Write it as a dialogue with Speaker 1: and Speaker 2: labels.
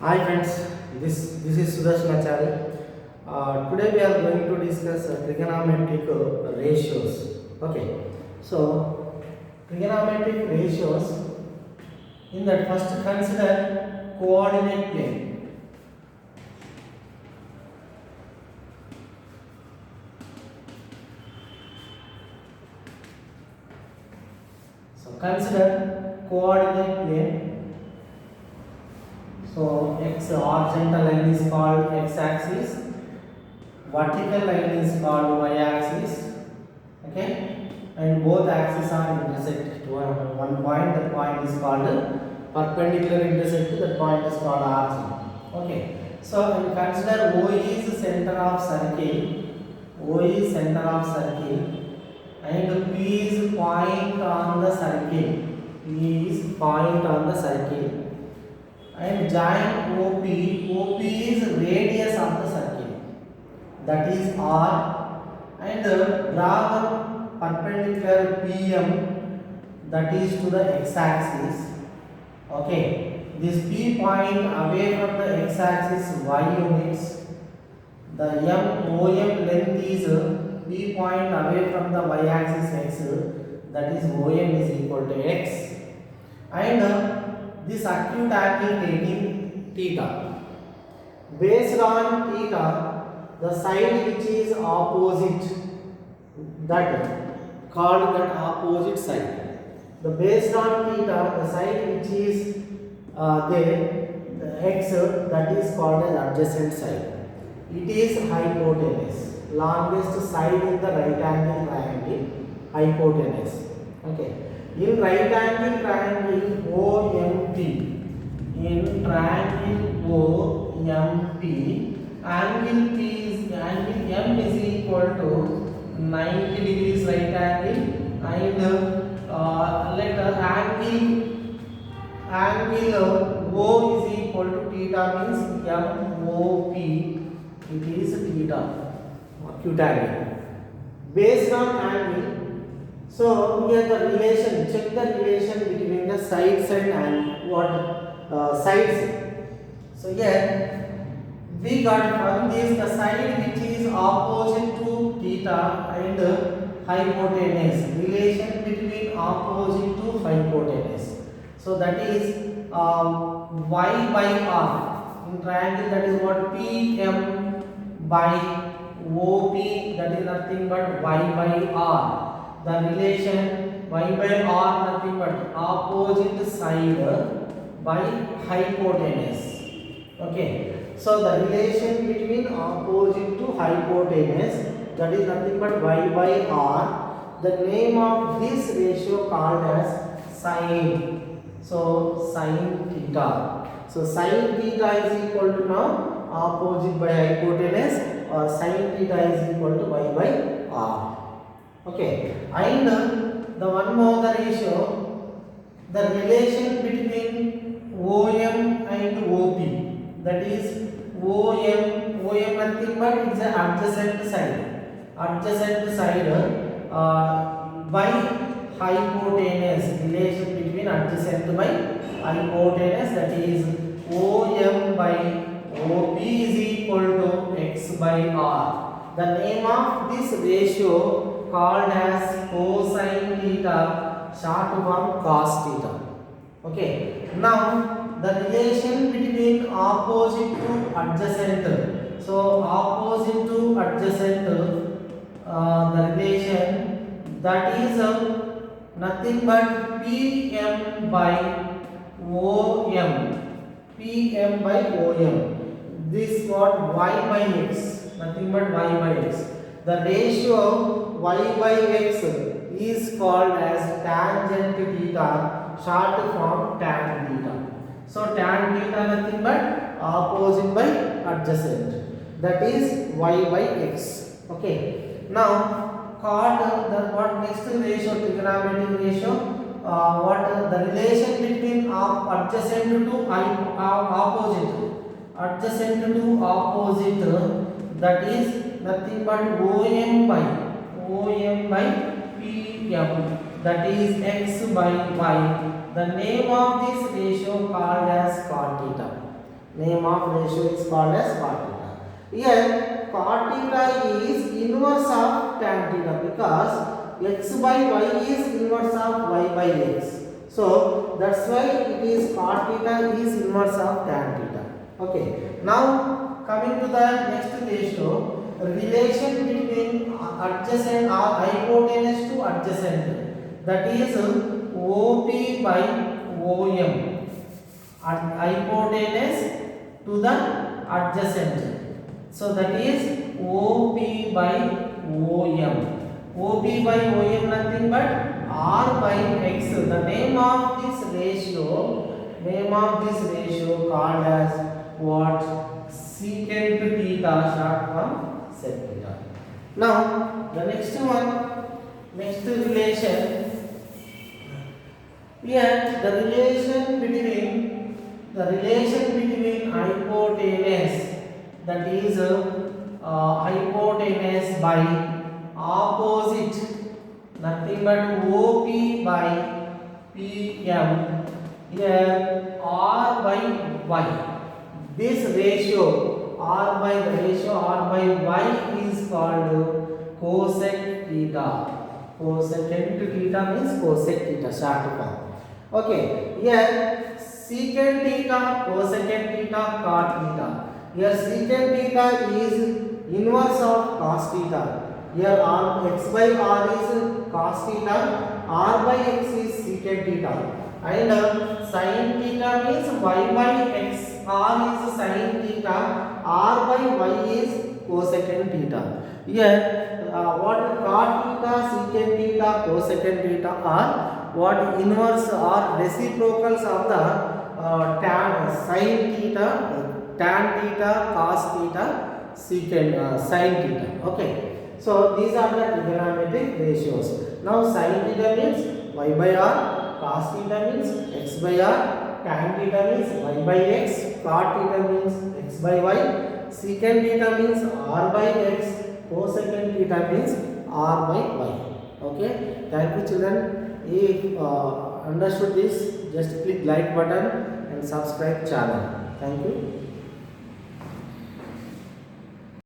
Speaker 1: Hi friends, this is Sudarshanachari. Today we are going to discuss trigonometric ratios. Okay, so trigonometric ratios. In that, first consider coordinate plane. So consider coordinate plane. So x horizontal line is called x-axis, vertical line is called y-axis. Okay, and both axes are intersect to one point. That point is called perpendicular intersect. That point is called origin. Okay, so we consider O is center of circle. O is center of circle, and P is point on the circle. P is point on the circle. And join OP is radius of the circle, that is R, and draw one perpendicular PM, that is to the x-axis. Okay, this P point away from the x-axis y units. The OM length is P point away from the y-axis x, that is OM is equal to x, and this acute angle taking theta. Based on theta, the side which is opposite, that called that opposite side. The based on theta, the side which is there, the x, that is called as adjacent side. It is hypotenuse, longest side in the right angle triangle, hypotenuse. Okay. In right angle triangle OMP, in triangle OMP, angle angle M is equal to 90 degrees right angle, and let angle O is equal to theta, means MOP, it is theta, acute angle. Based on angle, so here the relation, check the relation between the sides and sides. So here we got from this the side which is opposite to theta and hypotenuse, relation between opposite to hypotenuse. So that is y by r in triangle, that is what PM by OP, that is nothing but y by r. The relation y by r nothing but opposite side by hypotenuse. Okay, so the relation between opposite to hypotenuse, that is nothing but y by r. The name of this ratio called as sine. So sine theta. So sine theta is equal to now opposite by hypotenuse, or sine theta is equal to y by r. Okay, and the one more the ratio, the relation between OM and OP, that is OM nothing but it's an adjacent side by hypotenuse, relation between adjacent by hypotenuse, that is OM by OP is equal to x by r. The name of this ratio called as cosine theta, short form cos theta. Okay, now the relation between opposite to adjacent. So opposite to adjacent, the relation, that is nothing but PM by OM. PM by OM. This what y by x, nothing but y by x. The ratio y by x is called as tangent theta, short form tan theta. So tan theta nothing but opposite by adjacent, that is y by x. Okay, now cot the what next ratio, trigonometric ratio, what the relation between adjacent to opposite, that is nothing but OM by PM, that is x by y. The name of this ratio called as cot theta. Name of ratio is called as cot theta. Here cot theta is inverse of tan theta because x by y is inverse of y by x. So that's why it is cot theta is inverse of tan theta. Okay. Now coming to the next ratio, relation between adjacent or hypotenuse to adjacent, that is OP by OM, hypotenuse to the adjacent. So that is OP by OM. OP by OM nothing but R by X. The name of this ratio called as what? Secant theta, short from sec theta. Now the next relation. Here the relation between hypotenuse, that is hypotenuse by opposite, nothing but OP by PM, here R by Y. This ratio R by Y is called cosec theta. Cosecant theta means cosec theta, short form. Okay, here secant theta, cosecant theta, cot theta. Here secant theta is inverse of cos theta. Here x by r is cos theta, r by x is secant theta, and sin theta means y by x. R is sin theta, r by y is cosecant theta. Here what cot theta, secant theta, cosecant theta are what inverse or reciprocals of the tan sin theta, tan theta, cos theta, secant sin theta. Okay, so these are the trigonometric ratios. Now sin theta means y by r, cos theta means x by r, tan theta means y by x, cot theta means x by y, secant theta means r by x, cosecant theta means r by y. Okay, thank you children. If understood this, just click like button and subscribe channel. Thank you.